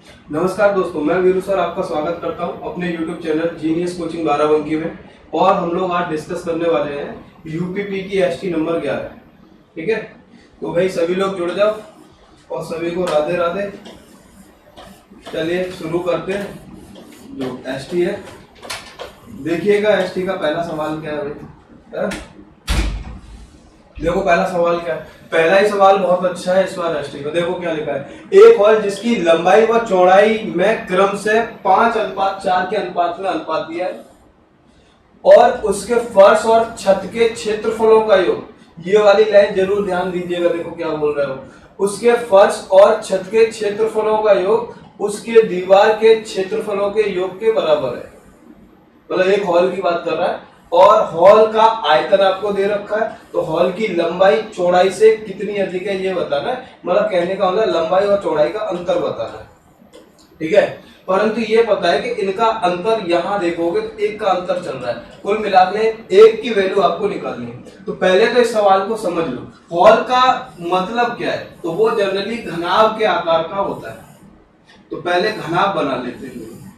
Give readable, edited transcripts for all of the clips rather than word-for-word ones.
नमस्कार दोस्तों, मैं वीरू सर आपका स्वागत करता हूं अपने YouTube channel genius coaching Barabanki में। और हम लोग आज डिस्कस करने वाले हैं यूपीपी की एसटी नंबर 11। ठीक है, तो भाई सभी लोग जुड़ जाओ और सभी को राधे राधे। चलिए शुरू करते हैं। जो एसटी है, देखिएगा एसटी का पहला सवाल क्या है भाई। देखो पहला सवाल क्या है। पहला ही सवाल बहुत अच्छा है इस बार एसटी का। देखो क्या लिखा है। एक हॉल जिसकी लंबाई व चौड़ाई में क्रम से 5:4 के अनुपात में अनुपात दिया है और उसके फर्श और छत के क्षेत्रफलों का योग, ये वाली लाइन जरूर ध्यान दीजिएगा। देखो क्या बोल रहे हो। उसके फर्श और छत के क्षेत्रफलों का योग उसके दीवार के क्षेत्रफलों के योग के बराबर है। मतलब एक हॉल की बात कर रहा है और हॉल का आयतन आपको दे रखा है, तो हॉल की लंबाई चौड़ाई से कितनी अधिक है ये बताना है। मतलब कहने का मतलब लंबाई और चौड़ाई का अंतर बताना है। ठीक है, परंतु ये पता है कि इनका अंतर यहां देखोगे तो एक का अंतर चल रहा है। कुल मिलाकर एक की वैल्यू आपको निकालनी है। तो पहले तो इस सवाल को समझ लो। हॉल का मतलब क्या है, तो वो जनरली घनाभ के आकार का होता है। तो पहले घनाभ बना लेते हैं।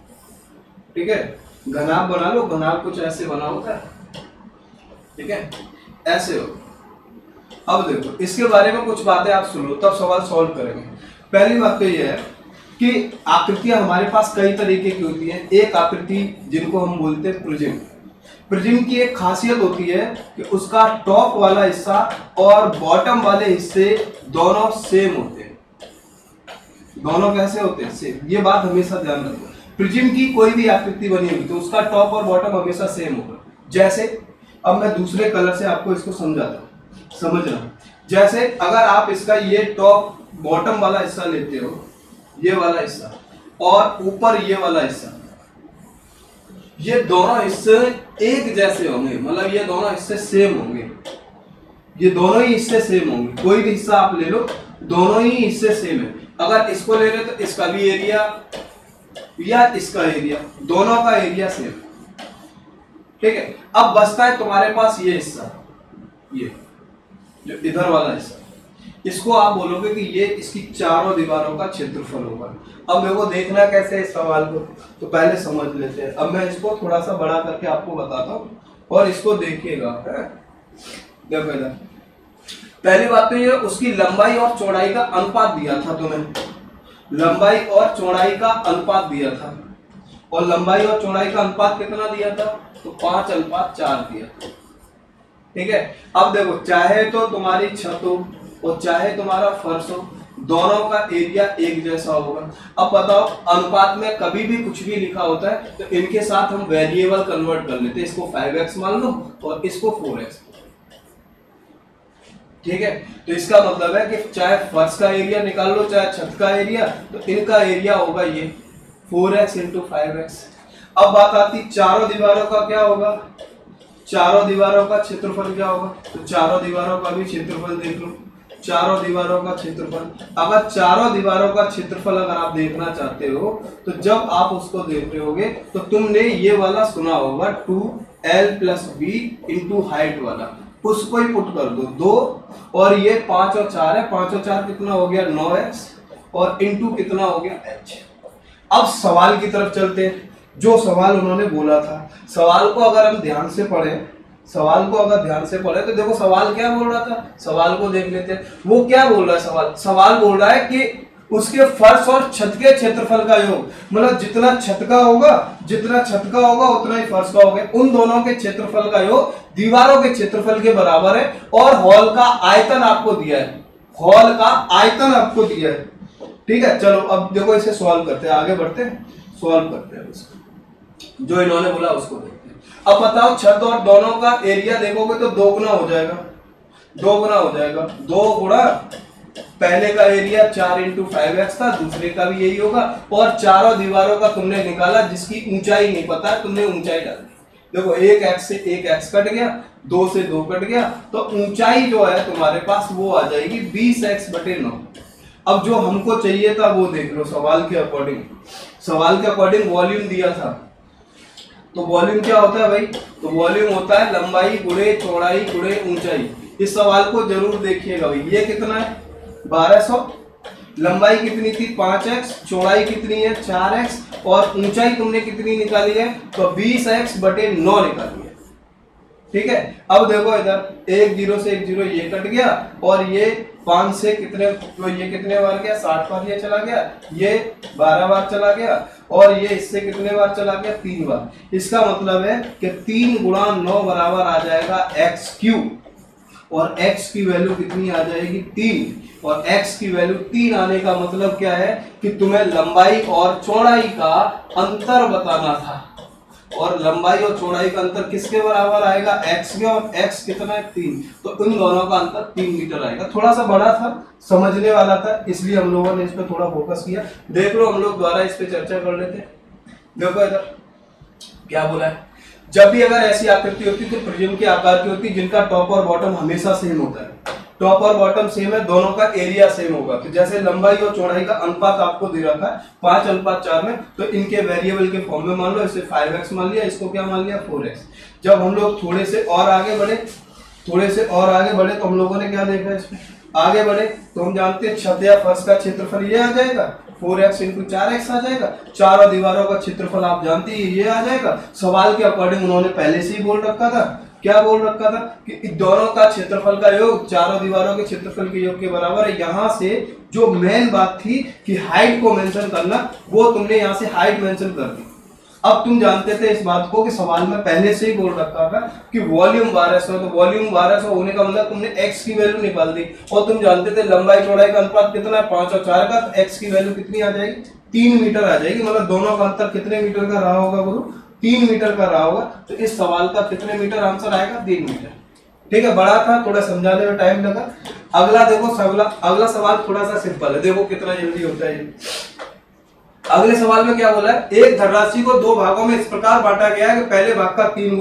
ठीक है, घनाभ बना लो। घनाभ कुछ ऐसे बना होता है। ठीक है, ऐसे हो। अब देखो इसके बारे में कुछ बातें आप सुनो तब सवाल सॉल्व करेंगे। पहली बात तो यह है कि आकृतियां हमारे पास कई तरीके की होती हैं। एक आकृति जिनको हम बोलते हैं प्रिज्म। प्रिज्म की एक खासियत होती है कि उसका टॉप वाला हिस्सा और बॉटम वाले हिस्से दोनों सेम होते हैं। दोनों कैसे होते हैं? सेम। ये बात हमेशा ध्यान रखो। प्रिज्म की कोई भी आकृति बनी होगी तो उसका टॉप और बॉटम हमेशा सेम होगा। जैसे अब मैं दूसरे कलर से आपको इसको समझाता हूँ, समझना। जैसे अगर आप इसका ये टॉप बॉटम वाला हिस्सा लेते हो, ये वाला हिस्सा और ऊपर ये वाला हिस्सा, ये दोनों हिस्से एक जैसे होंगे। मतलब ये दोनों हिस्से सेम होंगे। ये दोनों ही हिस्से सेम होंगे। कोई भी हिस्सा आप ले लो, दोनों ही हिस्से सेम है। अगर इसको ले रहे तो इसका भी एरिया या इसका एरिया, दोनों का एरिया सेम। ठीक है, अब बचता है तुम्हारे पास ये हिस्सा, ये जो इधर वाला हिस्सा। इसको आप बोलोगे कि ये इसकी चारों दीवारों का क्षेत्रफल होगा। अब मेरे को देखना कैसे इस सवाल को, तो पहले समझ लेते हैं। अब मैं इसको थोड़ा सा बड़ा करके आपको बताता हूँ और इसको देखिएगा। देखो इधर पहली बात तो ये उसकी लंबाई और चौड़ाई का अनुपात दिया था तुम्हें। लंबाई और चौड़ाई का अनुपात दिया था और लंबाई और चौड़ाई का अनुपात कितना दिया था, तो 5:4 दिया था। ठीक है, अब देखो चाहे तो तुम्हारी छत हो और चाहे तुम्हारा फर्श हो, दोनों का एरिया एक जैसा होगा। अब बताओ अनुपात में कभी भी कुछ भी लिखा होता है तो इनके साथ हम वेरिएबल कन्वर्ट कर लेते हैं। इसको 5x मान लो और इसको 4x। ठीक है, तो इसका मतलब है कि चाहे फर्श का एरिया निकाल लो चाहे छत का एरिया, तो इनका एरिया होगा ये 4x × 5x। अब बात आती चारों दीवारों का क्या होगा। चारों दीवारों का क्षेत्रफल क्या होगा, तो चारों दीवारों का भी क्षेत्रफल देख लो। चारों दीवारों का क्षेत्रफल, अगर चारों दीवारों का क्षेत्रफल अगर आप देखना चाहते हो तो जब आप उसको देख रहे होगे तो तुमने ये वाला सुना होगा 2l + b × हाइट वाला, उसको ही पुट कर दो 2 और ये 5 और 4 है। 5 और 4 कितना हो गया 9x और इंटू कितना हो गया h। अब सवाल की तरफ चलते हैं। जो सवाल उन्होंने बोला था, सवाल को अगर हम ध्यान से पढ़ें, सवाल को अगर ध्यान से पढ़े तो देखो सवाल क्या बोल रहा था। सवाल को देख लेते हैं वो क्या बोल रहा है। सवाल बोल रहा है कि उसके फर्श और छत के क्षेत्रफल का योग, मतलब जितना छत का होगा उतना ही फर्श का होगा। उन दोनों के क्षेत्रफल का योग दीवारों के क्षेत्रफल के बराबर है और हॉल का आयतन आपको दिया है। हॉल का आयतन आपको दिया है। ठीक है, चलो अब देखो इसे सॉल्व करते हैं, आगे बढ़ते हैं, सॉल्व करते हैं उसको जो इन्होंने बोला उसको देखते हैं। अब बताओ छत और दोनों का एरिया देखोगे तो 2 गुना हो जाएगा। 2 गुना हो जाएगा। 2 गुणा पहले का एरिया 4 × 5x था, दूसरे का भी यही होगा। और चारों दीवारों का तुमने निकाला जिसकी ऊंचाई नहीं पता है, तुमने ऊंचाई डाल दी। देखो 1x से 1x कट गया, 2 से 2 कट गया, तो ऊंचाई जो है तुम्हारे पास वो आ जाएगी 20x/9। अब जो हमको चाहिए था वो देख लो सवाल के अकॉर्डिंग। सवाल के अकॉर्डिंग वॉल्यूम दिया था, तो वॉल्यूम क्या होता है भाई, तो वॉल्यूम होता है लंबाई गुणे चौड़ाई गुणे ऊंचाई। इस सवाल को जरूर देखिएगा भाई। ये कितना है 1200 लंबाई कितनी थी 5x, चौड़ाई कितनी है 4x और ऊंचाई तुमने कितनी निकाली है तो 20x/9 निकाली है। ठीक है, अब देखो इधर 1 0 से 1 0 ये कट गया और ये 5 से कितने तो ये कितने बार गया 60 बार ये चला गया, ये 12 बार चला गया और ये इससे कितने बार चला गया 3 बार। इसका मतलब है कि 3 गुणा 9 बराबर आ जाएगा x³ और x की वैल्यू कितनी आ जाएगी 3 और x की वैल्यू 3 आने का मतलब क्या है कि तुम्हें लंबाई और चौड़ाई का अंतर बताना था और लंबाई और चौड़ाई का अंतर किसके बराबर आएगा x के और x कितना है 3, तो इन दोनों का अंतर 3 मीटर आएगा। थोड़ा सा बड़ा था, समझने वाला था, इसलिए हम लोगों ने इस पे थोड़ा फोकस किया। देख लो हम लोग दोबारा इस पे चर्चा कर लेते हैं। देखो इधर क्या बोला है, जब भी अगर ऐसी आकृति होती तो प्रिज्म के आकार की होती जिनका टॉप और बॉटम हमेशा सेम होता है। टॉप और बॉटम सेम है, दोनों का एरिया सेम होगा। तो जैसे लंबाई और चौड़ाई का अनुपात आपको दे रखा है 5:4 में, तो इनके वेरिएबल के फॉर्म में मान लो, इसे 5x मान लिया, इसको क्या मान लिया 4x। जब हम लोग थोड़े से और आगे बढ़े तो हम लोगों ने क्या देखा, इसमें आगे बढ़े तो हम जानते हैं छत या फर्श का क्षेत्रफल ये आ जाएगा 4x × 4x आ जाएगा। चारों दीवारों का क्षेत्रफल आप जानते हैं ये आ जाएगा। सवाल के अकॉर्डिंग उन्होंने पहले से ही बोल रखा था, क्या बोल रखा था कि दोनों का क्षेत्रफल का योग चारों दीवारों के क्षेत्रफल के योग के बराबर है। यहाँ से जो मेन बात थी कि हाइट को मेंशन करना, वो तुमने यहाँ से हाइट मेंशन कर दी। अब तुम जानते थे इस बात को कि सवाल में पहले से ही बोल रखा था कि वॉल्यूम 1200, तो वॉल्यूम 1200 होने का मतलब तुमने x की वैल्यू निकाल दी और तुम जानते थे लंबाई चौड़ाई का अनुपात कितना है 5 और 4 का, तो x की वैल्यू कितनी आ जाएगी 3 मीटर आ जाएगी। मतलब दोनों का अंतर कितने मीटर का रहा होगा गुरु, 3 मीटर का रहा होगा। तो इस सवाल का कितने मीटर आंसर आएगा 3 मीटर। ठीक है, बड़ा था, थोड़ा समझाने में टाइम लगा। अगला देखो, अगला सवाल थोड़ा सा सिंपल है, देखो कितना जल्दी होता है। अगले सवाल में क्या बोला है, एक धनराशि को 2 भागों में इस प्रकार बांटा गया है कि पहले भाग का 3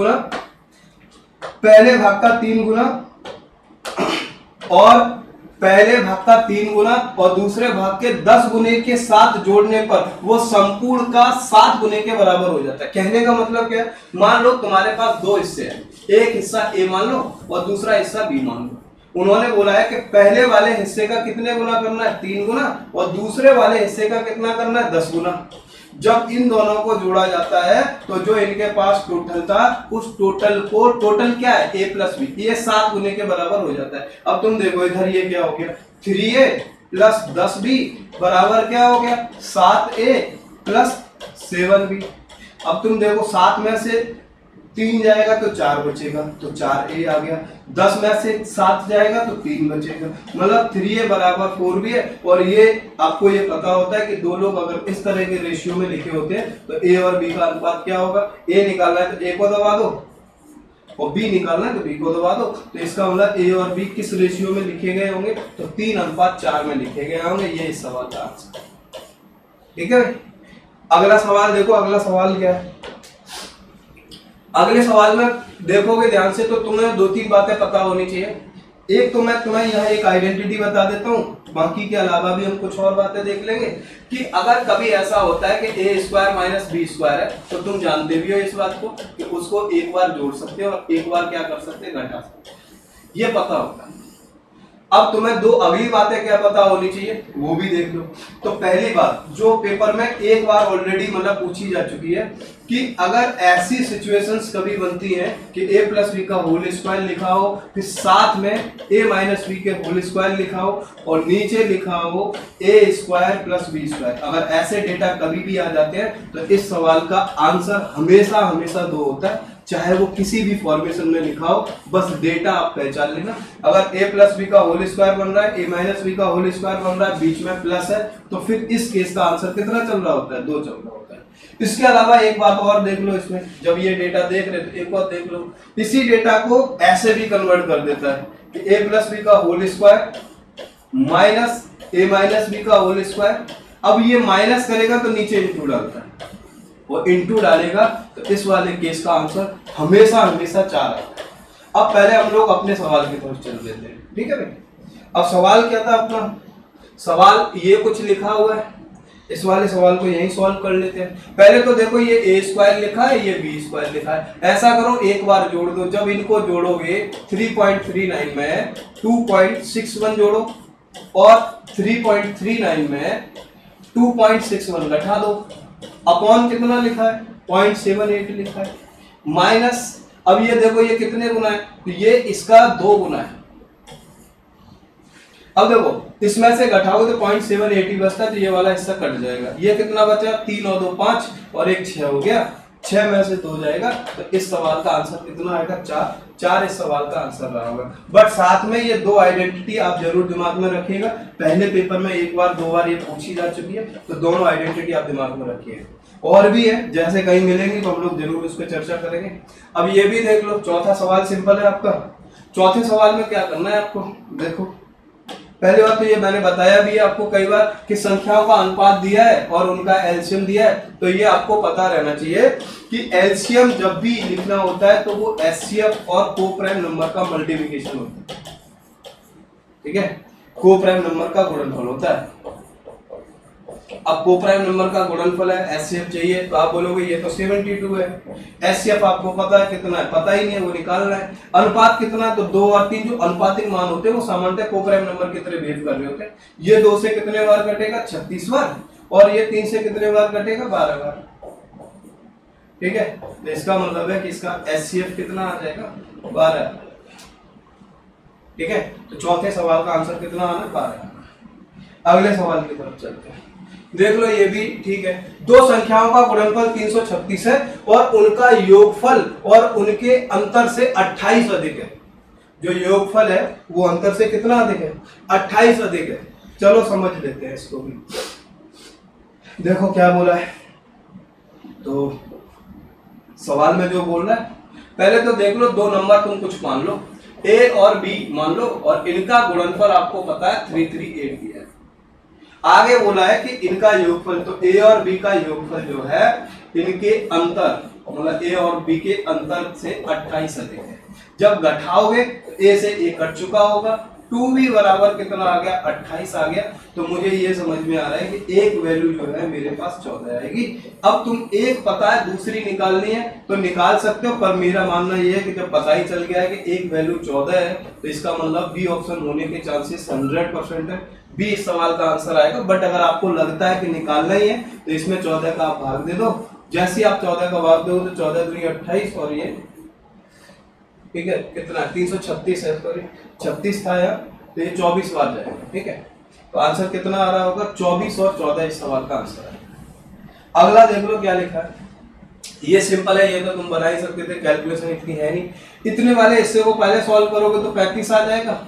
गुना और दूसरे भाग के 10 गुने के साथ जोड़ने पर वो संपूर्ण का 7 गुने के बराबर हो जाता है। कहने का मतलब क्या है, मान लो तुम्हारे पास 2 हिस्से हैं, एक हिस्सा A मान लो और दूसरा हिस्सा B मान लो। उन्होंने बोला है कि पहले वाले हिस्से का कितने गुना करना है 3 गुना और दूसरे वाले हिस्से का कितना करना है 10 गुना। जब इन दोनों को जोड़ा जाता है तो जो इनके पास टोटल था उस टोटल को, टोटल क्या है a + b, ये 7 गुने के बराबर हो जाता है। अब तुम देखो इधर ये क्या हो गया 3a + 10b बराबर क्या हो गया 7a + 7b। अब तुम देखो 7 में से 3 जाएगा तो 4 बचेगा, तो 4a आ गया। 10 में से 7 जाएगा तो 3 बचेगा, मतलब 3a बराबर 4b है। और ये आपको ये पता होता है कि दो लोग अगर इस तरह के रेशियो में लिखे होते हैं तो a और b का अनुपात क्या होगा, a निकालना है तो a को दबा दो और b निकालना है तो b को दबा दो। तो इसका मतलब a और b किस रेशियो में लिखे गए होंगे, तो 3:4 में लिखे गए होंगे। ये इस सवाल का आंसर। ठीक है, अगला सवाल देखो, अगला सवाल क्या है। अगले सवाल में देखोगे ध्यान से तो तुम्हें 2-3 बातें पता होनी चाहिए। एक तो मैं तुम्हें यहाँ एक आइडेंटिटी बता देता हूँ, बाकी के अलावा भी हम कुछ और बातें देख लेंगे कि अगर कभी ऐसा होता है कि a² - b² है तो तुम जानते भी हो इस बात को कि उसको एक बार जोड़ सकते हो और एक बार क्या कर सकते हैं घटा सकते हैं, ये पता होता है। अब तुम्हें 2 अगली बातें क्या पता होनी चाहिए वो भी देख लो। तो पहली बात जो पेपर में एक बार ऑलरेडी मतलब पूछी जा चुकी है कि अगर ऐसी सिचुएशंस कभी बनती हैं कि a + b का होल स्क्वायर लिखा हो, फिर साथ में a - b के होल स्क्वायर लिखा हो और नीचे लिखा हो a² + b², अगर ऐसे डेटा कभी भी आ जाते हैं तो इस सवाल का आंसर हमेशा 2 होता है, चाहे वो किसी भी फॉर्मेशन में लिखा हो, बस डेटा आप पहचान लेना। अगर a + b का होल स्क्वायर बन रहा है, a - b का होल स्क्वायर बन रहा है, बीच में प्लस है, तो फिर इस केस का आंसर कितना चल रहा होता है 2 चल रहा होता है। इसके अलावा एक बात और देख लो इसमें, जब ये डेटा देख रहे तो एक और देख लो, इसी डेटा को ऐसे भी कन्वर्ट कर देता है कि a + b का whole square minus a - b का होल स्क्वायर। अब ये माइनस करेगा तो नीचे इंटू डालता है और इंटू डालेगा तो इस वाले केस का आंसर हमेशा 4 आता है। अब पहले हम लोग अपने सवाल की तरफ चल लेते हैं। ठीक है भाई, अब सवाल क्या था अपना, सवाल ये कुछ लिखा हुआ है, इस वाले सवाल को यहीं सॉल्व कर लेते हैं। पहले तो देखो ये a² लिखा है, ये b² लिखा है, ऐसा करो एक बार जोड़ दो। जब इनको जोड़ोगे 3.39 में 2.61 जोड़ो, और 3.39 में 2.61 घटा दो, अपॉन कितना लिखा है 0.78 लिखा है, माइनस, अब ये देखो ये कितने गुना है, तो ये इसका 2 गुना है। अब देखो इसमें से घटाओगे तो 0.780 बचता है, तो ये वाला हिस्सा कट जाएगा, ये कितना बचा 3 और 2 5 और 1 6 हो गया, 6 में से 2 जाएगा, तो इस सवाल का आंसर कितना आएगा 4 इस सवाल का आंसर रहा होगा। बट साथ में ये 2 आइडेंटिटी आप जरूर दिमाग में रखिएगा, पहले पेपर में 1 बार 2 बार ये पूछी जा चुकी है, तो दोनों आइडेंटिटी आप दिमाग में रखिएगा। और भी है, जैसे कहीं मिलेंगे तो हम लोग जरूर उस पर चर्चा करेंगे। अब ये भी देख लो, चौथा सवाल सिंपल है आपका। चौथे सवाल में क्या करना है आपको, देखो पहली बात तो ये मैंने बताया भी है आपको कई बार कि संख्याओं का अनुपात दिया है और उनका एलसीएम दिया है, तो ये आपको पता रहना चाहिए कि एलसीएम जब भी लिखना होता है तो वो एचसीएफ और को प्राइम नंबर का मल्टीप्लिकेशन होता है, ठीक है, को प्राइम नंबर का गुणनफल होता है। अब को प्राइम नंबर का गुणनफल है, एचसीएफ चाहिए, तो आप बोलोगे ये तो 72 है, एचसीएफ आपको पता है कितना है, पता ही नहीं है, वो निकालना है। अनुपात कितना है, तो 2 और 3 जो अनुपातिक मान होते हैं वो सामान्यतः को प्राइम नंबर की तरह बिहेव कर रहे होते हैं। ये 2 से कितने बार कटेगा 36 बार, और ये 3 से कितने बार कटेगा 12 बार, ठीक है। तो इसका मतलब है कि इसका एचसीएफ कितना आ जाएगा 12, ठीक है। तो चौथे सवाल का आंसर कितना आना 12। अगले सवाल की तरफ चलते हैं, देख लो ये भी ठीक है। दो संख्याओं का गुणनफल 336 है और उनका योगफल और उनके अंतर से 28 अधिक है। जो योगफल है वो अंतर से कितना अधिक है 28 अधिक है। चलो समझ लेते हैं इसको भी। देखो क्या बोला है, तो सवाल में जो बोल रहा है, पहले तो देख लो दो नंबर तुम कुछ मान लो, ए और बी मान लो, और इनका गुणनफल आपको पता है 338 दिया है। आगे बोला है कि इनका योगफल, तो ए और बी का योगफल जो है इनके अंतर, मतलब ए और बी के अंतर से 28 अधिक है। जब घटाओगे तो ए से ए कट चुका होगा, 2b बराबर कितना आ गया 28 आ गया। तो मुझे ये समझ में आ रहा है कि एक वैल्यू जो है मेरे पास 14 आएगी। अब तुम एक पता है दूसरी निकालनी है तो निकाल सकते हो, पर मेरा मानना ये है कि जब पता ही चल गया है कि एक वैल्यू 14 है तो इसका मतलब बी ऑप्शन होने के चांसेस 100% है, बी इस सवाल का आंसर आएगा। बट अगर आपको लगता है कि निकालना ही है तो इसमें 14 का आप भाग दे दो। जैसे ही आप 14 का भाग दो तो 14 दूनी 28 और ये ठीक है कितना 336 है, सॉरी 36 था यार, तो ये 24 बार जाएगा, ठीक है। तो आंसर कितना आ रहा होगा 24 और 14 इस सवाल का आंसर है। अगला देख लो क्या लिखा है, ये सिंपल है, ये तो तुम बना ही सकते थे, कैलकुलेशन इतनी है नहीं। इतने वाले हिस्से को पहले सॉल्व करोगे तो 35 आ जाएगा,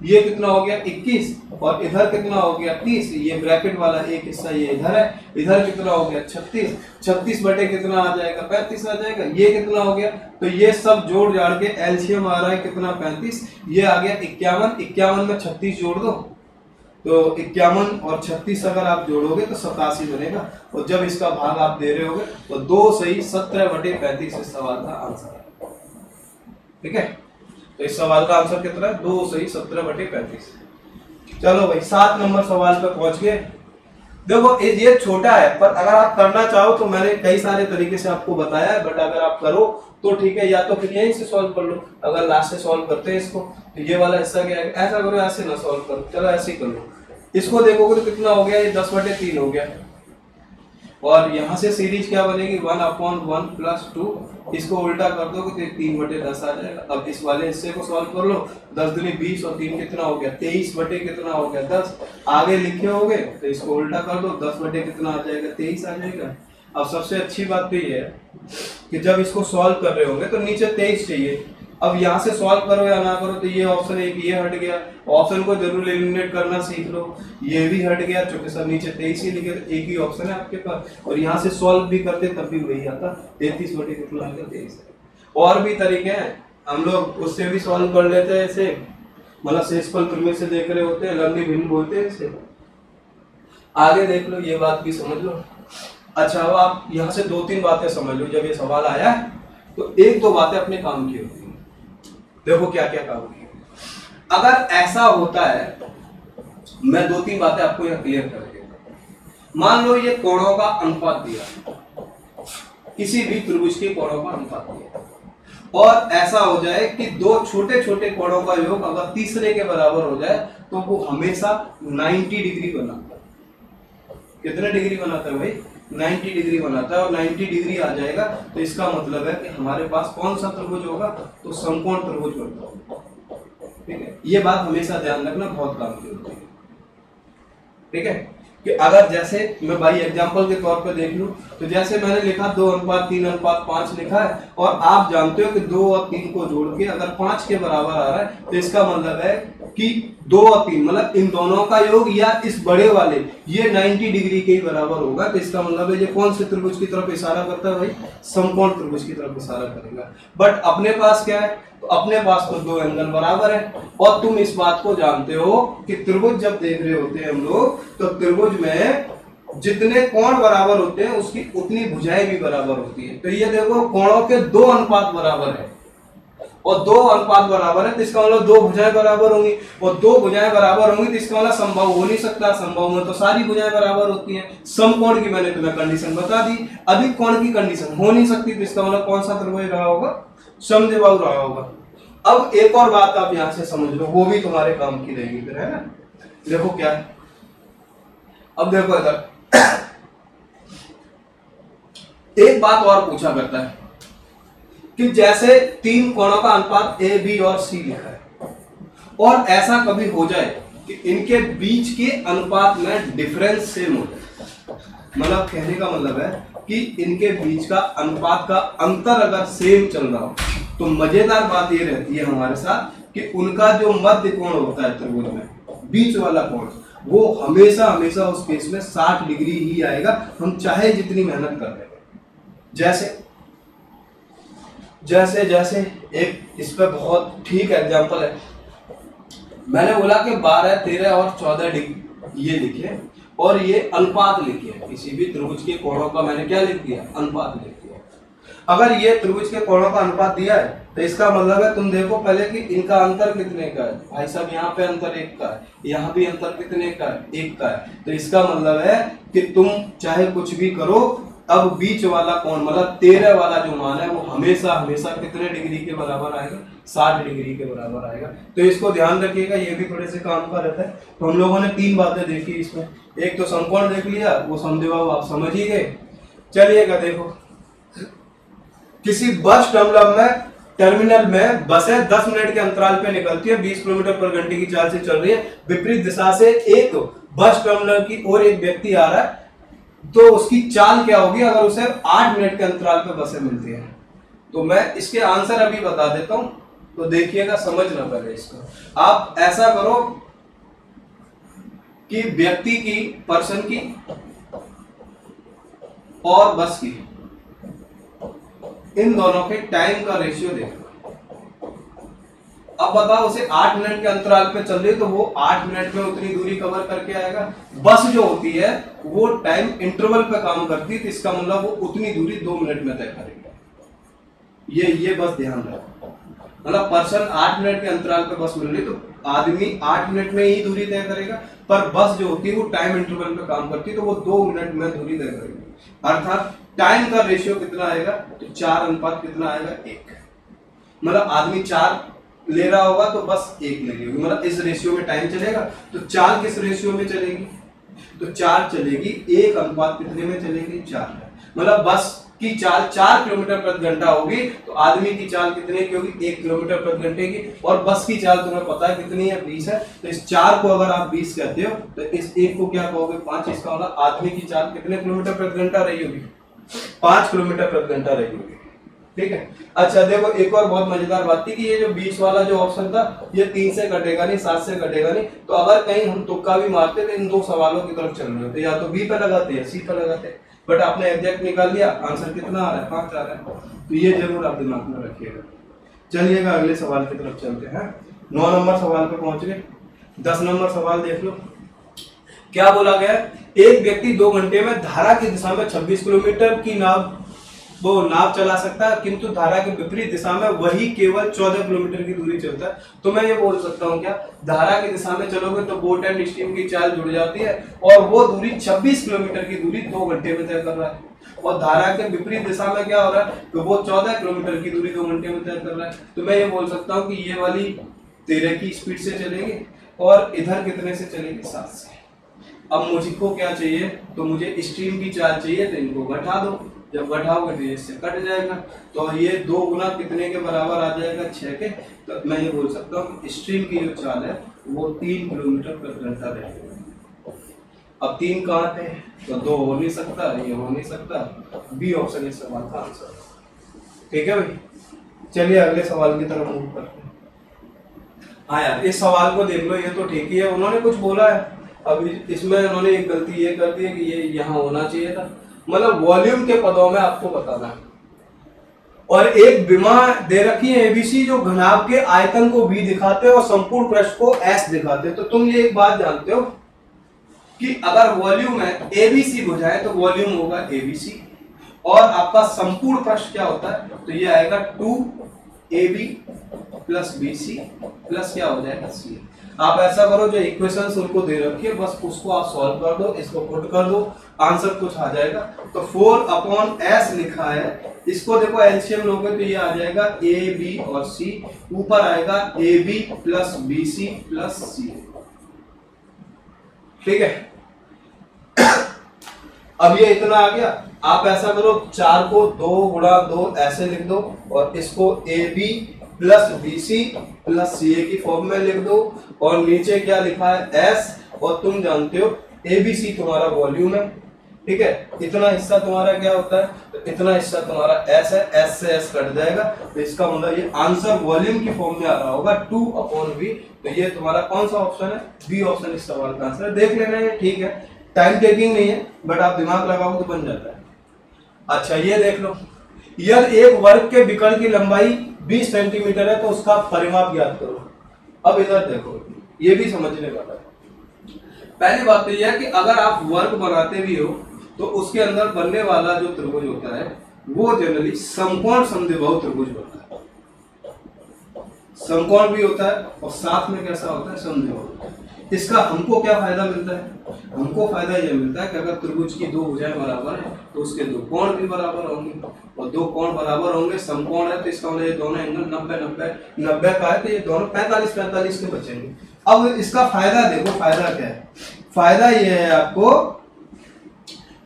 ये कितना हो गया 21 और इधर कितना हो गया 30, ये ब्रैकेट वाला एक हिस्सा ये इधर है, इधर कितना हो गया 36, 36 बटे कितना आ जाएगा 35 आ जाएगा, ये कितना हो गया, तो ये सब जोड़ जाड़ के एलसीएम आ रहा है कितना 35, ये आ गया 51, 51 में 36 जोड़ दो तो 51 और 36 अगर आप जोड़ोगे तो 87 बनेगा, और जब इसका भाग आप दे रहे होगे तो 2 सही 17 बटे 35 इस सवाल का आंसर है, ठीक है। तो इस सवाल का आंसर कितना है 2 सही 17 बटे 35। चलो भाई 7 नंबर सवाल पे पहुंच गए। देखो ये छोटा है, पर अगर आप करना चाहो तो मैंने कई सारे तरीके से आपको बताया है, बट अगर आप करो तो ठीक है, या तो फिर यहीं से सॉल्व कर लो। अगर लास्ट से सॉल्व करते हैं इसको तो ये वाला हिस्सा क्या है, ऐसा करो, ऐसे ना सॉल्व करो, चलो ऐसे ही कर लो। इसको देखोगे तो कितना हो गया, ये 10 बटे 3 हो गया, और यहाँ से सीरीज क्या बनेगी 1/1 प्लस 2, इसको उल्टा कर दोगे तो 3 बटे 10 आ जाएगा। अब इस वाले हिस्से को सॉल्व कर लो, 10 दूनी 20 और 3 कितना हो गया 23 बटे कितना हो गया 10। आगे लिखे होगे तो इसको उल्टा कर दो, 10 बटे कितना आ जाएगा 23 आ जाएगा। अब सबसे अच्छी बात तो ये है कि जब इसको सॉल्व कर रहे होंगे तो नीचे 23 चाहिए। अब यहाँ से सॉल्व करो या ना करो तो ये ऑप्शन एक ये हट गया, ऑप्शन को जरूर एलिमिनेट करना सीख लो, ये भी हट गया, चूंकि सब नीचे 23 ही लिखे, एक ही ऑप्शन है आपके पास, और यहाँ से सॉल्व भी करते तब भी वही आता 33 बटे कितना आएगा 23। और भी तरीके हैं, हम लोग उससे भी सॉल्व कर लेते हैं ऐसे, मतलब शेषफल प्रमेय से देख रहे होते हैं, लंबी भिन्न बोलते हैं इसे। आगे देख लो, ये बात भी समझ लो। अच्छा अब आप यहाँ से 2-3 बातें समझ लो, जब ये सवाल आया तो 1-2 बातें अपने काम की होती है। देखो क्या क्या काम की, अगर ऐसा होता है, मैं 2-3 बातें आपको यहाँ क्लियर कर देता। मान लो ये कोणों का अनुपात दिया, किसी भी त्रिभुज के कोणों का अनुपात दिया, और ऐसा हो जाए कि दो छोटे छोटे कोणों का योग अगर तीसरे के बराबर हो जाए तो वो हमेशा 90 डिग्री बनाता है। कितने डिग्री बनाता है भाई? 90 डिग्री बनाता है। और 90 डिग्री आ जाएगा तो इसका मतलब है कि हमारे पास कौन सा त्रिभुज होगा? तो समकोण त्रिभुज बनता होगा। ठीक है, ये बात हमेशा ध्यान रखना, बहुत काम की होती है। ठीक है, कि अगर जैसे मैं भाई एग्जांपल के तौर पे देख लूं, तो जैसे मैंने लिखा 2:3:5 लिखा है, और आप जानते हो कि 2 और 3 को जोड़ के अगर 5 के बराबर आ रहा है, तो इसका मतलब है कि 2 और 3 मतलब इन दोनों का योग या इस बड़े वाले ये 90 डिग्री के ही बराबर होगा। तो इसका मतलब है ये कौन से त्रिभुज की तरफ इशारा करता है भाई? समकोण त्रिभुज की तरफ इशारा करेगा। बट अपने पास क्या है? तो अपने पास तो 2 एंगल बराबर है, और तुम इस बात को जानते हो कि त्रिभुज जब देख रहे होते हैं हम लोग, तो त्रिभुज में जितने कोण बराबर होते हैं उसकी उतनी भुजाएं भी बराबर होती है। तो ये देखो कोणों के 2 अनुपात बराबर है, और 2 अनुपात बराबर है तो इसका मतलब 2 भुजाएं बराबर होंगी, और 2 भुजाएं बराबर होंगी तो इसका मतलब संभव हो नहीं सकता। संभव में तो सारी भुजाएं बराबर होती हैं। समकोण की मैंने तुम्हें कंडीशन बता दी, अधिक कोण की कंडीशन हो नहीं सकती। तो इसका मतलब कौन सा त्रिभुज रहा होगा? समद्विबाहु रहा होगा। अब एक और बात आप यहां से समझ लो, वो भी तुम्हारे काम की रहेगी फिर, है ना? देखो क्या है, अब देखो इधर एक बात और पूछा करता है कि जैसे 3 कोणों का अनुपात ए, बी और सी लिखा है, और ऐसा कभी हो जाए कि इनके बीच के अनुपात में डिफरेंस सेम हो जाए, मतलब कहने का मतलब है कि इनके बीच का अनुपात का अंतर अगर सेम चल रहा हो, तो मजेदार बात ये रहती है हमारे साथ कि उनका जो मध्य कोण होता है त्रिभुज में, बीच वाला कोण, वो हमेशा हमेशा उस केस में 60 डिग्री ही आएगा, हम चाहे जितनी मेहनत कर रहे हैं। जैसे एक इस पे बहुत ठीक एग्जांपल है, मैंने बोला कि 12, 13 और 14 डिग्री ये लिखे, और ये अनुपात लिखे। किसी भी त्रिभुज के कोणों का मैंने क्या लिख दिया? अनुपात लिख दिया। अगर ये त्रिभुज के कोणों का अनुपात दिया है, तो इसका मतलब है तुम देखो पहले कि इनका अंतर कितने का है। भाई साहब यहाँ पे अंतर 1 का है, यहाँ भी अंतर कितने का है? 1 का है। तो इसका मतलब है कि तुम चाहे कुछ भी करो, अब बीच वाला कोण मतलब 13 वाला जो मान है वो हमेशा हमेशा कितने डिग्री के बराबर आएगा? 60 डिग्री के बराबर आएगा। तो इसको ध्यान रखिएगा, ये भी थोड़े से काम का रहता है। तो हम लोगों ने 3 बातें देखी इसमें, एक तो समकोण देख लिया, वो समद्विबाहु आप समझ ही गए। चलिएगा देखो, किसी बस टर्मिनल में बसें 10 मिनट के अंतराल पे निकलती है, 20 किलोमीटर पर घंटे की चाल से चल रही है। विपरीत दिशा से एक बस टर्मिनल की ओर एक व्यक्ति आ रहा है, तो उसकी चाल क्या होगी अगर उसे 8 मिनट के अंतराल पे बसें मिलती हैं? तो मैं इसके आंसर अभी बता देता हूं, तो देखिएगा, समझना पहले इसको। आप ऐसा करो कि व्यक्ति की, पर्सन की और बस की, इन दोनों के टाइम का रेशियो देखो। अब बताओ, उसे 8 मिनट के अंतराल पे चल रही है, तो वो 8 मिनट में उतनी दूरी कवर करके आएगा। बस जो होती है वो टाइम इंटरवल पे काम करती है, तो इसका मतलब वो उतनी दूरी 2 मिनट में तय करेगा। ये बस ध्यान रखो, मतलब पर्सन 8 मिनट के अंतराल पे बस मिल रही, तो आदमी 8 मिनट में ही दूरी तय करेगा, पर बस जो होती है वो टाइम इंटरवल पे काम करती है, तो वो 2 मिनट में दूरी तय करेगी। अर्थात टाइम का रेशियो कितना आएगा? तो 4 अनुपात कितना आएगा? 1। मतलब आदमी 4 ले रहा होगा तो बस 1 ले रही होगी, मतलब इस रेशियो में टाइम चलेगा। तो 4 किस रेशियो में चलेगी? तो 4 चलेगी 1 अनुपात कितने में चलेगी? 4 है। मतलब बस की चाल 4 किलोमीटर प्रति घंटा होगी, तो आदमी की चाल कितने की होगी? 1 किलोमीटर प्रति घंटे की। और बस की चाल तुम्हें पता है कितनी है? 20 है। तो इस 4 को अगर आप 20 कहते हो, तो इस 1 को क्या कहोगे? 5। इसका मतलब आदमी की चाल कितने किलोमीटर प्रति घंटा रही होगी? 5 किलोमीटर प्रति घंटा रही होगी। ठीक है। अच्छा देखो, एक और बहुत मजेदार बात थी कि ये जो बीच वाला जो ऑप्शन था, ये 3 से कटेगा नहीं, 7 से कटेगा नहीं। तो अगर कहीं हम तुक्का भी मारते तो इन 2 सवालों की तरफ चल रहे होते, या तो बी पे लगाते या सी पे लगाते, बट आपने एग्जैक्ट निकाल लिया, आंसर कितना आ रहा है? 5 आ रहा है। तो ये जरूर आप दिमाग में रखिएगा। चलिएगा अगले सवाल की तरफ चलते हैं। 9 नंबर सवाल पे पहुंच गए। 10 नंबर सवाल देख लो, क्या बोला गया? एक व्यक्ति 2 घंटे में धारा की दिशा में 26 किलोमीटर की नाव चला सकता है, किंतु धारा के विपरीत दिशा में वही केवल 14 किलोमीटर की दूरी चलता है। तो मैं ये बोल सकता हूँ क्या, धारा की दिशा में चलोगे तो बोट एंड स्टीम की चाल जुड़ जाती है, और वो दूरी 26 किलोमीटर की दूरी 2 घंटे में तय कर रहा है। और धारा के विपरीत दिशा में क्या हो रहा है, तो वो 14 किलोमीटर की दूरी 2 घंटे में तय कर रहा है। तो मैं ये बोल सकता हूँ कि ये वाली 13 की स्पीड से चलेगी, और इधर कितने से चलेगी 7 से। अब मुझको क्या चाहिए, तो मुझे स्ट्रीम की चाल चाहिए, तो इनको घटा दो, जब घटाओगे तो इससे कट जाएगा, तो ये 2 गुना कितने के बराबर आ जाएगा 6 के। तो मैं ये बोल सकता हूँ कि स्ट्रीम की जो चाल है वो 3 किलोमीटर प्रति घंटा रहेगी। अब 3 कहाँ थे, तो 2 हो नहीं सकता, ये हो नहीं सकता, बी ऑप्शन इस सवाल का आंसर। ठीक है भाई, चलिए अगले सवाल की तरफ मूव करते हैं। हाँ यार, इस सवाल को देख लो, ये तो ठीक ही है, उन्होंने कुछ बोला है, अब इसमें उन्होंने एक गलती ये कर दी है कि ये यहाँ होना चाहिए था, मतलब वॉल्यूम के पदों में आपको बताना है। और एक विमा दे रखी है एबीसी, जो घनाभ के आयतन को बी दिखाते हैं और संपूर्ण पृष्ठ को एस दिखाते हैं। तो तुम ये एक बात जानते हो कि अगर वॉल्यूम है एबीसी भुजाएं तो वॉल्यूम होगा एबीसी, और आपका संपूर्ण पृष्ठ क्या होता है, तो ये आएगा 2ab प्लस बीसी प्लस क्या हो जाएगा सी। आप ऐसा करो, जो इक्वेशंस उनको दे रखी है बस उसको आप सॉल्व कर दो, इसको पुट कर दो, आंसर कुछ आ जाएगा। तो 4/s लिखा है, इसको देखो एलसीएम लोगे तो ये आ जाएगा ए बी और सी, ऊपर आएगा A B plus B C plus C. ठीक है, अब ये इतना आ गया। आप ऐसा करो, 4 को 2 गुणा 2 ऐसे लिख दो, और इसको A B plus B C plus C A की फॉर्म में लिख दो, और नीचे क्या लिखा है एस, और तुम जानते हो ए बी सी तुम्हारा वॉल्यूम है। ठीक है, इतना हिस्सा तुम्हारा क्या होता है, तो इतना हिस्सा तुम्हारा एस है, एस से एस कट जाएगा, तो इसका मतलब ये आंसर वॉल्यूम की फॉर्म में आ रहा होगा 2/v। तो ये तुम्हारा कौन सा ऑप्शन है, बी ऑप्शन इस सवाल का आंसर है। देख लेना है, ठीक है, टाइम टेकिंग नहीं है, बट आप दिमाग लगाओ तो बन जाता है। अच्छा ये देख लो, यदि एक वर्ग के विकर्ण की लंबाई 20 सेंटीमीटर है तो उसका परिमाप ज्ञात करो। अब इधर देखो, ये भी समझने वाला है। पहली बात तो यह है कि अगर आप वर्ग बनाते भी हो तो उसके अंदर बनने वाला जो त्रिभुज होता है वो जनरली समकोण समद्विबाहु त्रिभुज होता है। समकोण भी होता है और साथ में कैसा होता है, समद्विबाहु। इसका हमको क्या फायदा मिलता है, हमको फायदा यह मिलता है कि अगर त्रिभुज की 2 भुजाएं बराबर है तो उसके 2 कोण भी बराबर होंगे, और 2 कोण बराबर होंगे, समकोण है तो इसका मतलब ये दोनों एंगल 90 का है, तो ये दोनों 45 के बचेंगे। अब इसका फायदा देखो, फायदा क्या है, फायदा ये है आपको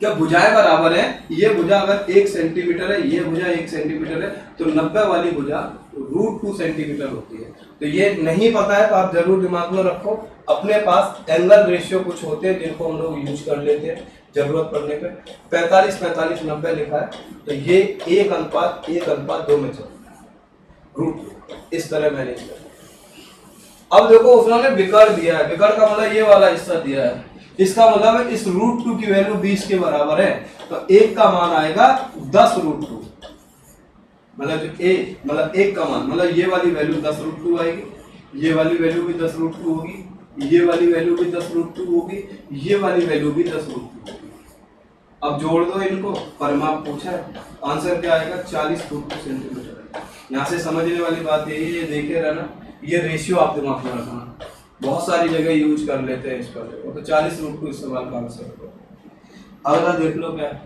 क्या भुजाएं बराबर है, ये भुजा अगर 1 सेंटीमीटर है, ये भुजा 1 सेंटीमीटर है, तो 90 वाली भुजा √2 सेंटीमीटर होती है। तो ये नहीं पता है तो आप जरूर दिमाग में रखो, अपने पास एंगल रेशियो कुछ होते हैं जिनको हम लोग यूज कर लेते हैं जरूरत पड़ने पे। 45 90 लिखा है, तो ये 1:1:2 में चलता है, √2 इस तरह मैनेज कर। अब देखो उसने विकर्ण दिया है, विकर्ण का मतलब ये वाला हिस्सा दिया है, इसका मतलब है इस √2 की वैल्यू 20 के बराबर है, तो 1 का मान आएगा 10√2, मतलब जो ए मतलब 1 का मान मतलब ये वाली वैल्यू 10√2 आएगी, ये वाली वैल्यू भी 10√2 होगी, ये वाली वैल्यू भी 10√2 होगी, ये वाली वैल्यू भी 10√2 होगी। अब जोड़ दो इनको, परिमाप पूछा है, आंसर क्या आएगा 40√2 सेंटीमीटर। यहाँ से समझने वाली बात यही है, देखे रहना, ये रेशियो आप दिमाग में रखना, बहुत सारी जगह यूज कर लेते हैं इस पर, तो 40√2 इस सवाल का आंसर होगा। अगला देख लो क्या है,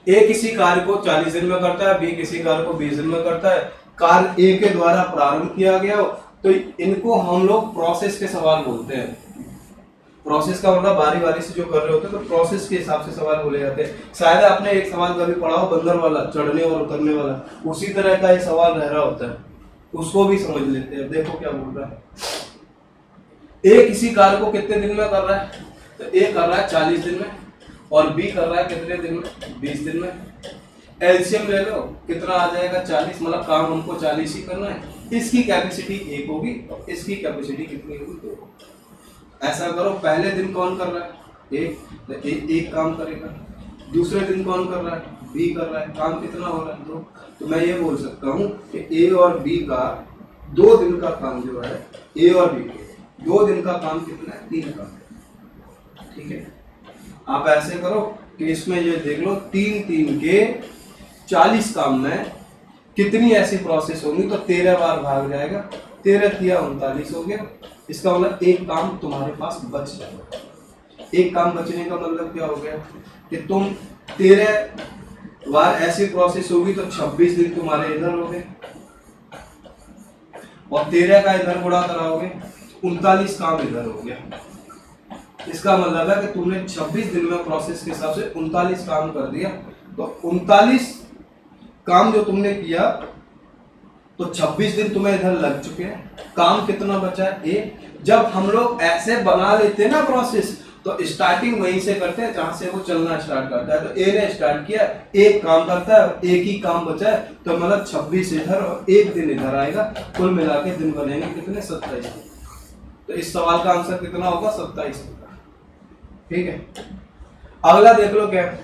ए किसी कार्य को 40 दिन में करता है, बी किसी कार्य को 20 दिन में करता है, कार्य ए के द्वारा प्रारंभ किया गया हो, तो इनको हम लोग प्रोसेस के सवाल बोलते हैं। प्रोसेस का मतलब बारी बारी से जो कर रहे होते हैं, तो प्रोसेस के हिसाब से सवाल बोले जाते हैं। शायद आपने एक सवाल कभी पढ़ा हो बंदर वाला, चढ़ने और उतरने वाला, उसी तरह का ये सवाल रह रहा होता है, उसको भी समझ लेते हैं। देखो क्या बोल रहा है, ए किसी कार्य को कितने दिन में कर रहा है, तो ए कर रहा है 40 दिन में, और बी कर रहा है कितने दिन में, 20 दिन में। एलसीएम ले लो, कितना आ जाएगा 40, मतलब काम हमको 40 ही करना है। इसकी कैपेसिटी 1 होगी, इसकी कैपेसिटी कितनी होगी 2। ऐसा करो, पहले दिन कौन कर रहा है, एक काम करेगा, दूसरे दिन कौन कर रहा है, बी कर रहा है, काम कितना हो रहा है 2। तो मैं ये बोल सकता हूँ कि ए और बी का 2 दिन का काम जो है, ए और बी के 2 दिन का काम कितना है, 3 का। ठीक है, आप ऐसे करो कि इसमें ये देख लो 3 के 40 काम में कितनी ऐसी प्रोसेस होंगी, तो 13 बार भाग जाएगा, 13 तिया 39 हो गया। इसका मतलब एक काम तुम्हारे पास बच जाएगा। एक काम बचने का मतलब क्या हो गया कि तुम 13 बार ऐसी प्रोसेस होगी तो 26 दिन तुम्हारे इधर हो गए, और 13 का इधर गुणा कराओगे, 39 काम इधर हो गया। इसका मतलब है कि तुमने 26 दिन में प्रोसेस के हिसाब से 39 काम कर दिया। तो 39 काम जो तुमने किया तो 26 दिन तुम्हें इधर लग चुके हैं। काम कितना बचा है? ए। जब हम लोग ऐसे बना लेते हैं ना प्रोसेस, तो स्टार्टिंग वहीं से करते हैं जहां से वो चलना स्टार्ट करता है। तो ए ने स्टार्ट किया, एक काम करता है, एक ही काम बचा है, तो मतलब 26 इधर और एक दिन इधर आएगा। कुल मिला के दिन बनेंगे कितने? 27। तो इस सवाल का आंसर कितना होगा? 27। ठीक है, अगला देख लो क्या है।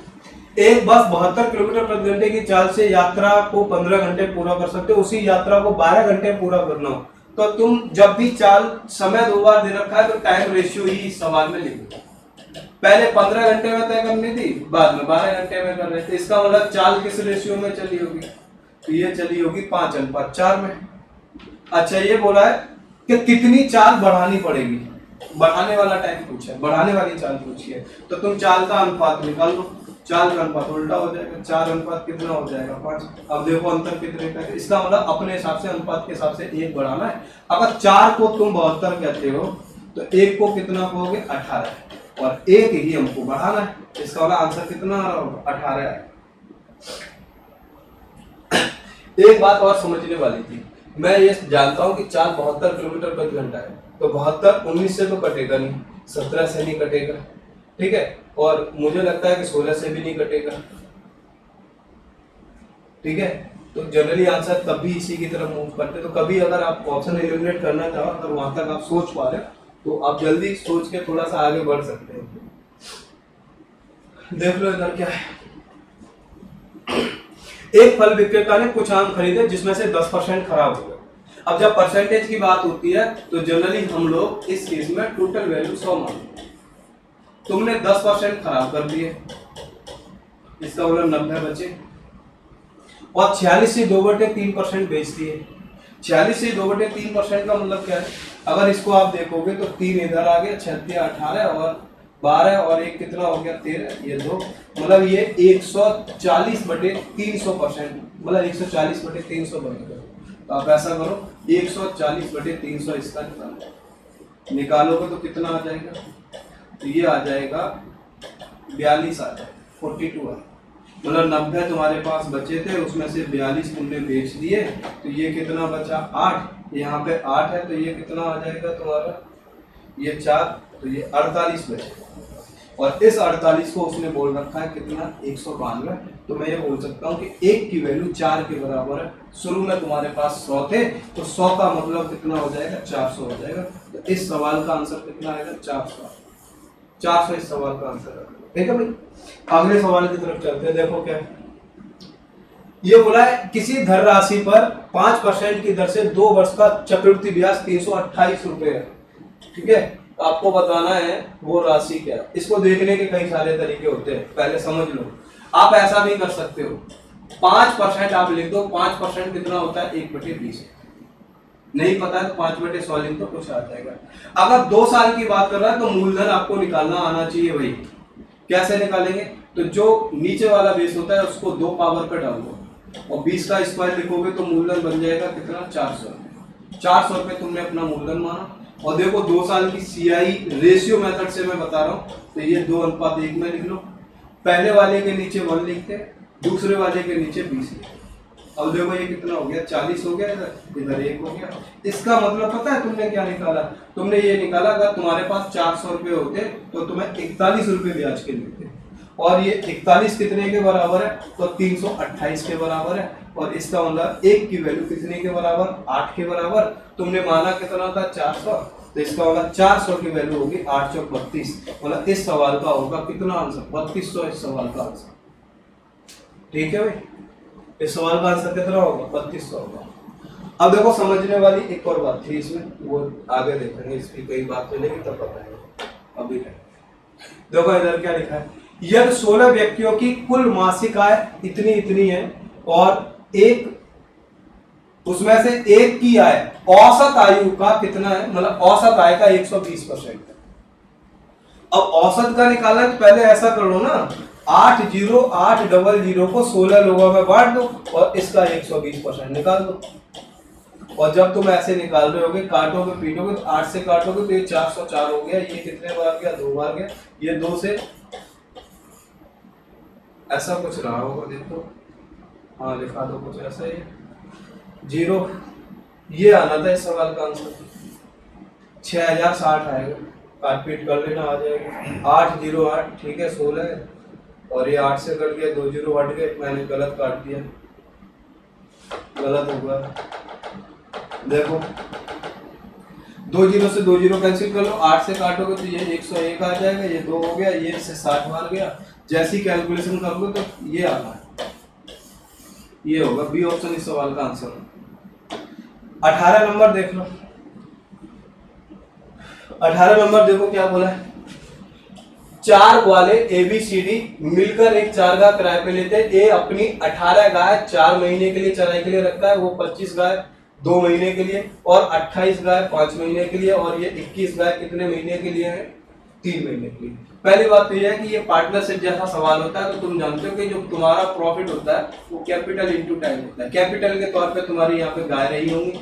एक बस 72 किलोमीटर प्रति घंटे की चाल से यात्रा को 15 घंटे पूरा कर सकते हो। उसी यात्रा को 12 घंटे पूरा करना हो तो तुम जब भी चाल समय 2 बार दे रखा है तो टाइम रेशियो ही इस सवाल में लिखो। पहले 15 घंटे में तय करनी थी, बाद में 12 घंटे में कर रहे थे। इसका मतलब चाल किस रेशियो में चली होगी? तो ये चली होगी 5:4 में। अच्छा, ये बोला है कि कितनी चाल बढ़ानी पड़ेगी। बढ़ाने वाला टाइम पूछा है, बढ़ाने वाली चाल पूछी है, तो तुम चाल का अनुपात निकाल लो। चाल का अनुपात उल्टा हो जाएगा, 4 अनुपात कितना हो जाएगा? 5। अब देखो अंतर कितने का है। इसका मतलब अपने हिसाब से अनुपात के हिसाब से 1 बढ़ाना है। अगर 4 को तुम 72 कहते हो तो 1 को कितना कहोगे? 18, और 1 ही हमको बढ़ाना है। इसका मतलब आंसर कितना आ रहा होगा? 18 है। एक बात और समझने वाली थी, मैं ये जानता हूं कि चाल 72 किलोमीटर प्रति घंटा है, तो 72 19 से तो कटेगा नहीं, 17 से नहीं कटेगा, ठीक है, और मुझे लगता है कि 16 से भी नहीं कटेगा, ठीक है। तो जनरली आंसर तब भी इसी की तरफ मूव करते। तो कभी अगर आप ऑप्शन एलिमिनेट करना चाहो, अगर वहां तक आप सोच पा रहे तो आप जल्दी सोच के थोड़ा सा आगे बढ़ सकते हैं। देख लो इधर क्या है। एक फल विक्रेता ने कुछ आम खरीदे जिसमें से 10% खराब हो गए। अब जब परसेंटेज की बात होती है तो जनरली हम लोग इस केस में टोटल वैल्यू 100 मानते हैं। तुमने 10% खराब कर दिए, इसका मतलब 90 बचे, और 46 से 2/3% बेच दिए। 46 से 2/3% का मतलब क्या है? अगर इसको आप देखोगे तो 3 इधर आ गया, 36 18 और 12 और 1 कितना हो गया? 13, ये 2, मतलब ये 140/300%, मतलब 140/300 बनेगा। तो आप ऐसा करो, 140/300 इसका निकालोगे तो कितना आ जाएगा? तो ये आ जाएगा 42 आ जाएगा, 42 है। मतलब 90 तुम्हारे पास बचे थे, उसमें से 42 तुमने बेच दिए, तो ये कितना बचा? 8। यहाँ पे 8 है तो ये कितना आ जाएगा तुम्हारा? ये 4, तो ये 48 बचे। और इस 48 को उसने बोल रखा है कितना? 192। तो मैं ये बोल सकता हूँ कि 1 की वैल्यू 4 के बराबर है। शुरू में तुम्हारे पास 100 थे, तो 100 का मतलब कितना हो जाएगा? 400 हो जाएगा। तो इस सवाल का आंसर कितना आएगा? 400 इस सवाल का आंसर है। ठीक है भाई, अगले सवाल की तरफ चलते हैं। देखो क्या ये बोला है, किसी धन राशि पर 5% की दर से 2 वर्ष का चक्रवृद्धि ब्याज 328 रुपए है। ठीक है, आपको बताना है वो राशि क्या है। इसको देखने के कई सारे तरीके होते हैं, पहले समझ लो। आप ऐसा भी कर सकते हो, 5% आप लिख दो। 5% कितना होता है? 1/20। नहीं पता है तो 5/100 लिख दो, कुछ आ जाएगा। अगर 2 साल की बात कर रहा है तो मूलधन आपको निकालना आना चाहिए भाई। कैसे निकालेंगे? तो जो नीचे वाला बेस होता है उसको 2 पावर पे डाल दो और 20 का स्क्वायर लिखोगे तो मूलधन बन जाएगा कितना? 400। 400 रुपए तुमने अपना मूलधन माना। और देखो 2 साल की सीआई रेशियो मेथड से मैं बता रहा हूं, तो ये 2:1 में लिख लो। पहले वाले के नीचे 1 लिखते, दूसरे वाले के नीचे 20 लिखते। अब देखो ये कितना हो गया? 40 हो गया, इधर 1 हो गया। इसका मतलब पता है तुमने क्या निकाला? तुमने ये निकाला अगर तुम्हारे पास 400 रुपए होते तो तुम्हें 41 रुपए ब्याज के मिलते, और ये 41 कितने के बराबर है? तो 328 के बराबर है। और इसका मतलब 1 की वैल्यू कितने के बराबर? 8 के बराबर। तुमने माना कितना था? 400, तो इसका मतलब 400 की वैल्यू होगी 8 चौक 32। मतलब इस सवाल का होगा कितना आंसर? 3200 इस सवाल का आंसर। ठीक है भाई, इस सवाल का आंसर कितना होगा? 3200 होगा। अब देखो समझने वाली एक और बात थी इसमें, वो आगे देखेंगे, इसकी कई बात मिलेगी तब बताएंगे। अभी देखो इधर क्या लिखा है, यदि 16 व्यक्तियों की कुल मासिक आय इतनी इतनी है और एक उसमें से एक की आय औसत आयु का कितना है, मतलब औसत आय का 120% है। अब औसत का निकालना है तो पहले ऐसा कर लो ना, 80800 को 16 लोगों में बांट दो और इसका 120% निकाल दो। और जब तुम ऐसे निकाल रहे होगे, काटोगे पीटोगे तो 8 से काटोगे तो ये 404 हो गया। ये कितने बार गया? 2 बार गया। ये 2 से ऐसा कुछ रहा होगा, देखो, हाँ लिखा दो कुछ ऐसा ही 0। ये आना था इस सवाल का आंसर। 6060 आएगा, काट पीट कर लेना, आ जाएगा 808। ठीक है, 16 है और ये 8 से कट गया, 2 0 हट गए, मैंने गलत काट दिया, गलत होगा। देखो 2 0 से 2 0 कैंसिल कर लो, 8 से काटोगे तो ये 101 आ जाएगा, ये 2 हो गया, ये से 60 बार गया। जैसी कैलकुलेशन करोगे तो ये आना है, ये होगा बी ऑप्शन इस सवाल का आंसर। 18 नंबर देख लो। 18 नंबर देखो क्या बोला है। 4 वाले ABCD मिलकर एक चारगाह किराए पे लेते हैं। ए अपनी 18 गाय 4 महीने के लिए चराई के लिए रखता है, वो 25 गाय 2 महीने के लिए और 28 गाय 5 महीने के लिए, और ये 21 गाय कितने महीने के लिए है? 3 महीने के लिए। पहली बात तो यह है कि ये पार्टनरशिप जैसा सवाल होता है, तो तुम जानते हो कि जो तुम्हारा प्रॉफिट होता है वो कैपिटल इंटू टाइम होता है। कैपिटल के तौर पे तुम्हारी यहाँ पे गाय रही होंगी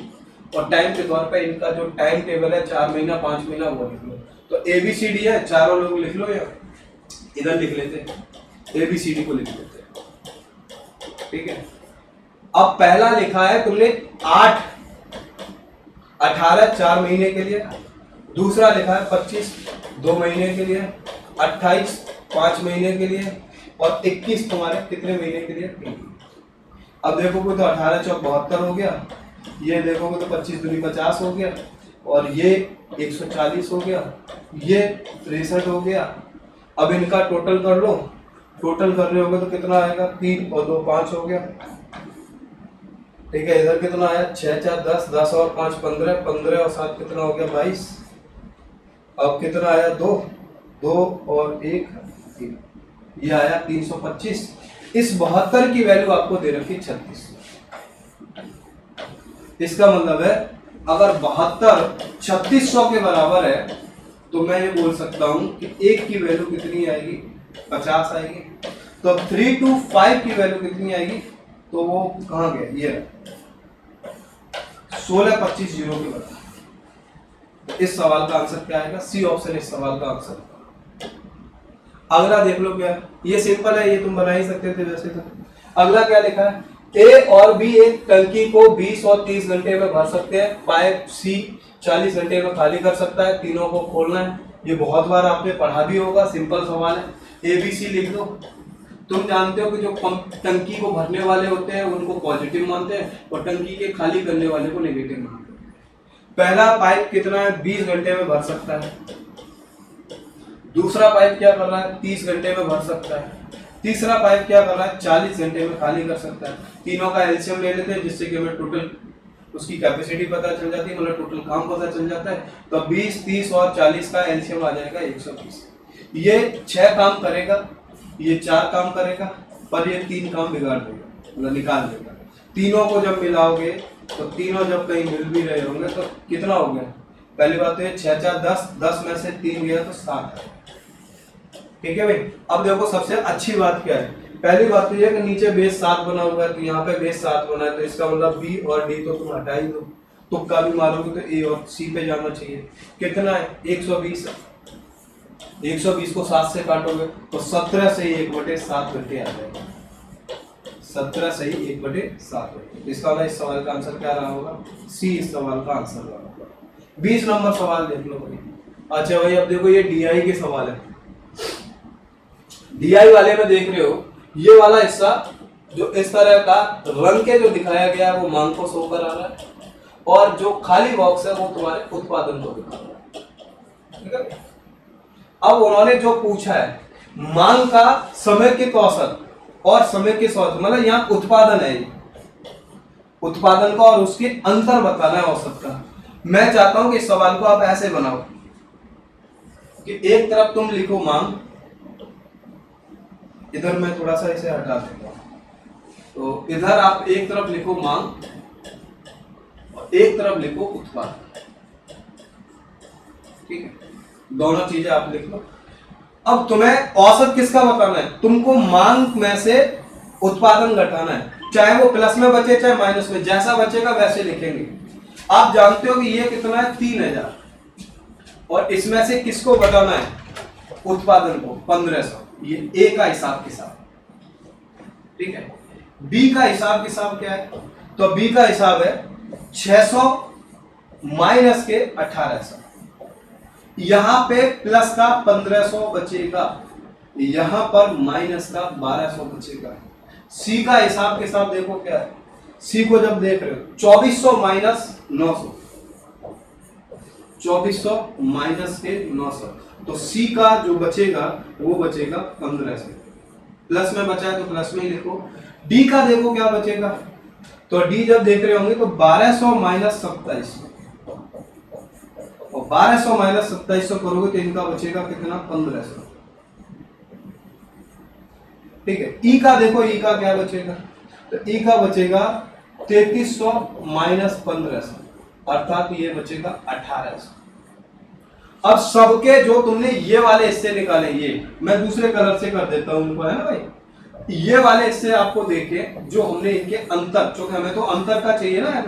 और टाइम के तौर पे इनका जो टाइम टेबल है 4 महीना 5 महीना वो लिख लो। तो ABCD है, चारों लोग लिख लो, या इधर लिख लेते, ABCD को लिख लेते, ठीक है। अब पहला लिखा है तुमने 8 18 4 महीने के लिए, दूसरा लिखा है 25 2 महीने के लिए, 28 5 महीने के लिए और 21 तुम्हारे कितने महीने के लिए? अब देखोगे तो 18 चौक 72 हो गया, ये देखोगे तो 25 दूनी 50 हो गया और ये 140 हो गया, ये 63 हो गया। अब इनका टोटल कर लो, टोटल कर रहे होगे तो कितना आएगा? 3 और 2 5 हो गया, ठीक है। इधर कितना आया? 6 4 10, 10 और 5 15, 15 और 7 कितना हो गया? 22। अब कितना आया? 2 2 और 1 3, ये आया 325। इस 72 की वैल्यू आपको दे रखी 36। इसका मतलब है अगर 72 3600 के बराबर है तो मैं ये बोल सकता हूं कि 1 की वैल्यू कितनी आएगी? 50 आएगी। तो 3 to 5 की वैल्यू कितनी आएगी? तो वो कहां गया? ये 16 25 0 के बराबर। तो इस सवाल का आंसर क्या आएगा? सी ऑप्शन इस सवाल का आंसर। अगला देख लो क्या, ये सिंपल है, ये तुम बना ही सकते थे वैसे तो। अगला क्या लिखा है? ए और बी एक टंकी को 20 और 30 घंटे में भर सकते हैं। पाइप सी 40 घंटे में खाली कर सकता है। तीनों को खोलना है। ये बहुत बार आपने पढ़ा भी होगा, सिंपल सवाल है। ABC लिख दो। तुम जानते हो कि जो टंकी को भरने वाले होते हैं उनको पॉजिटिव मानते हैं और टंकी के खाली करने वाले को नेगेटिव मानते हैं। पहला पाइप कितना है? 20 घंटे में भर सकता है। दूसरा पाइप क्या कर रहा है? 30 घंटे में भर सकता है। तीसरा पाइप क्या कर रहा है? 40 घंटे में खाली कर सकता है। तीनों का एलसीएम ले लेते हैं जिससे कि हमें टोटल उसकी कैपेसिटी पता चल जाती है, मतलब टोटल काम पता चल जाता है। तो 20 30 और 40 का एलसीएम आ जाएगा 120। ये 6 काम करेगा, ये 4 काम करेगा, पर ये 3 काम बिगाड़ देगा, मतलब निकाल देगा। तीनों को जब मिलाओगे तो तीनों जब कहीं मिल भी रहे होंगे तो कितना हो गया? पहली बात तो ये 6 4 10, 10 में से 3 गया तो 7 है। ठीक है भाई। अब देखो सबसे अच्छी बात क्या है? पहली बात तो ये कि नीचे बेस 7 बना हुआ है, तो यहाँ पे बेस 7 बना है, तो इसका मतलब बी और डी तो तुम हटा ही दो। तुक्का भी मारोगे तो ए और सी पे जाना चाहिए। कितना है? 120 है। 120 को 7 से काटोगे तो 17 से ही 1/7 घंटे आ जाएगा। 17 से ही 1/7 घंटे। इसका मतलब इस सवाल का आंसर क्या रहा होगा? सी इस सवाल का आंसर रहा होगा। 20 नंबर सवाल देख लो भाई। अच्छा भाई, अब देखो ये डीआई के सवाल है। डीआई वाले में देख रहे हो ये वाला हिस्सा जो इस तरह का रंग के जो दिखाया गया है वो मांग को शो कर आ रहा है, और जो खाली बॉक्स है वो तुम्हारे उत्पादन को दिखा रहा है। ठीक है। अब उन्होंने जो पूछा है मांग का समय के औसत और समय के औसत, मतलब यहाँ उत्पादन है, उत्पादन का और उसके अंतर बताना है औसत का। मैं चाहता हूं कि इस सवाल को आप ऐसे बनाओ कि एक तरफ तुम लिखो मांग, इधर मैं थोड़ा सा इसे हटा देता हूं, तो इधर आप एक तरफ लिखो मांग और एक तरफ लिखो उत्पादन। ठीक है, दोनों चीजें आप लिख लो। अब तुम्हें औसत किसका बताना है? तुमको मांग में से उत्पादन घटाना है, चाहे वो प्लस में बचे चाहे माइनस में, जैसा बचेगा वैसे लिखेंगे। आप जानते हो कि ये कितना है 3000, और इसमें से किसको बताना है, उत्पादन को 1500। ये ए का हिसाब किताब, ठीक है। बी का हिसाब किताब क्या है, तो बी का हिसाब है 600 माइनस के 1800, यहां पे प्लस का 1500 बचेगा, यहां पर माइनस का 1200 बचेगा। सी का हिसाब किताब देखो क्या है, सी को जब देख रहे हो 2400 माइनस 900, 2400 माइनस के 900, तो सी का जो बचेगा वो बचेगा 1500, प्लस में बचा है तो प्लस में ही लिखो। डी का देखो क्या बचेगा, तो डी जब देख रहे होंगे तो 1200 माइनस 2700, और 1200 माइनस 2700 करोगे तो इनका बचेगा कितना 1500, ठीक है। ई का देखो, ई का क्या बचेगा, तो ई का बचेगा 3300 माइनस 1500, अर्थात ये बचेगा 1800। अब सबके जो तुमने ये वाले हिस्से निकाले, ये मैं दूसरे कलर से कर देता हूं उनको, है ना भाई, ये वाले हिस्से आपको देखे जो हमने इनके अंतर, जो हमें तो अंतर का चाहिए ना,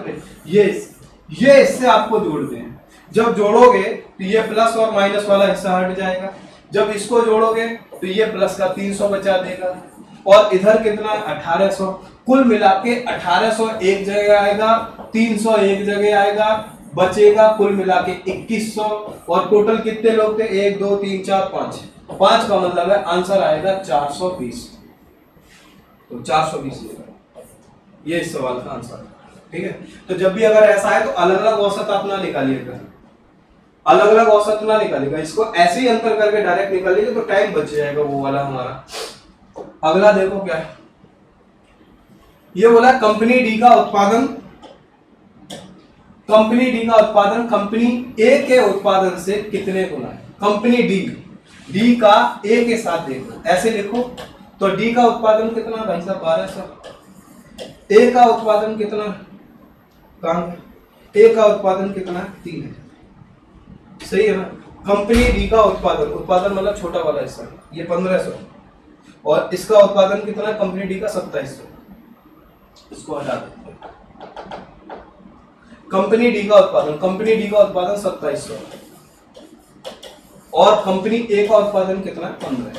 ये हिस्से आपको जोड़ते हैं। जब जोड़ोगे तो ये प्लस और माइनस वाला हिस्सा हट जाएगा, जब इसको जोड़ोगे तो ये प्लस का 300 बचा देगा, और इधर कितना है 1800, कुल मिला के 1800 एक जगह आएगा, 300 एक जगह आएगा, बचेगा कुल मिला के 2100। और टोटल कितने लोग थे, 1 2 3 4 5 का मतलब है आंसर आएगा 420, तो 420 ये इस सवाल का आंसर, ठीक है। तो जब भी अगर ऐसा है तो अलग अलग औसत आप ना निकालिएगा, अलग अलग औसत ना निकालिएगा, इसको ऐसे ही अंतर करके डायरेक्ट निकालिएगा तो टाइम बच जाएगा वो वाला हमारा। अगला देखो क्या है, ये बोला कंपनी डी का उत्पादन, कंपनी डी का उत्पादन कंपनी ए के उत्पादन से कितने गुना है। कंपनी डी का ए के साथ देखो, ऐसे लिखो, तो डी का उत्पादन कितना भाई साहब 1200, ए का उत्पादन कितना, ए का उत्पादन कितना है 3000, सही है ना। कंपनी डी का उत्पादन मतलब छोटा वाला हिस्सा, ये 1500, और इसका उत्पादन कितना है कंपनी डी का 2700, इसको हटा देते हैं। कंपनी डी का उत्पादन 2700, और कंपनी ए का उत्पादन कितना है 15,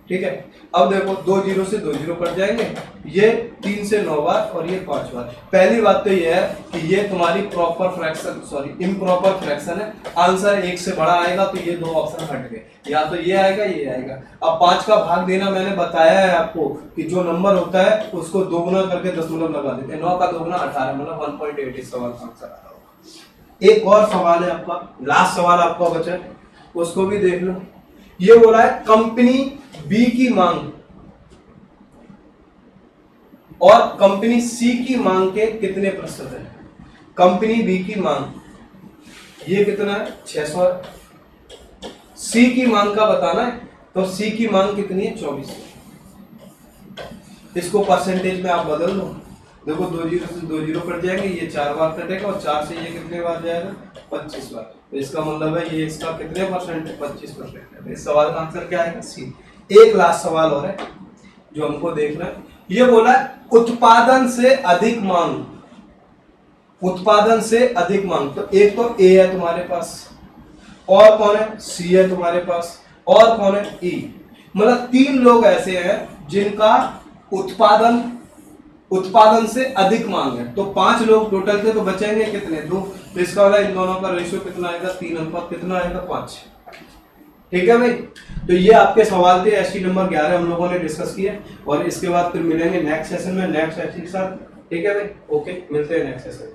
ठीक है। अब देखो 2 जीरो से 2 जीरो कट जाएंगे, ये 3 से 9 बार और ये 5 बार। पहली बात तो ये है कि ये तुम्हारी proper fraction, sorry improper fraction है, आंसर 1 से बड़ा आएगा तो ये 2 ऑप्शन हट गए, या तो ये आएगा ये आएगा। अब 5 का भाग देना मैंने बताया है आपको कि जो नंबर होता है उसको 2 गुना करके दशमलव लगा देते हैं, 9 का 2 गुना 18 मतलब 1.8 इस सवाल का आंसर आ रहा होगा। एक और सवाल है आपका, लास्ट सवाल आपका बचा है, उसको भी देख लो। ये बोला है कंपनी बी की मांग और कंपनी सी की मांग के कितने प्रतिशत है। कंपनी बी की मांग ये कितना है 600, सी की मांग का बताना है, तो सी की मांग कितनी है 2400। इसको परसेंटेज में आप बदल लो, देखो 2 जीरो से 2 जीरो कट जाएंगे, ये 4 बार कटेगा, और 4 से ये कितने बार जाएगा 25 बार, तो इसका मतलब है ये इसका कितने परसेंट है 25%। इस सवाल का आंसर क्या आएगा सी। एक लास्ट सवाल और है जो हमको देखना है, ये बोला उत्पादन से अधिक मांग, उत्पादन से अधिक मांग, तो एक तो ए है तुम्हारे पास, और कौन है सी है तुम्हारे पास, और कौन है ई, मतलब 3 लोग ऐसे हैं जिनका उत्पादन से अधिक मांग है। तो 5 लोग टोटल थे, तो बचेंगे कितने 2, तो इसका वाला इन दोनों का रेशियो कितना आएगा 3 अनुपात कितना आएगा 5, ठीक है भाई। तो ये आपके सवाल थे एसटी नंबर 11 हम लोगों ने डिस्कस किया, और इसके बाद फिर मिलेंगे नेक्स्ट सेशन में नेक्स्ट एसटी के साथ, ठीक है भाई। ओके, मिलते हैं नेक्स्ट सेशन।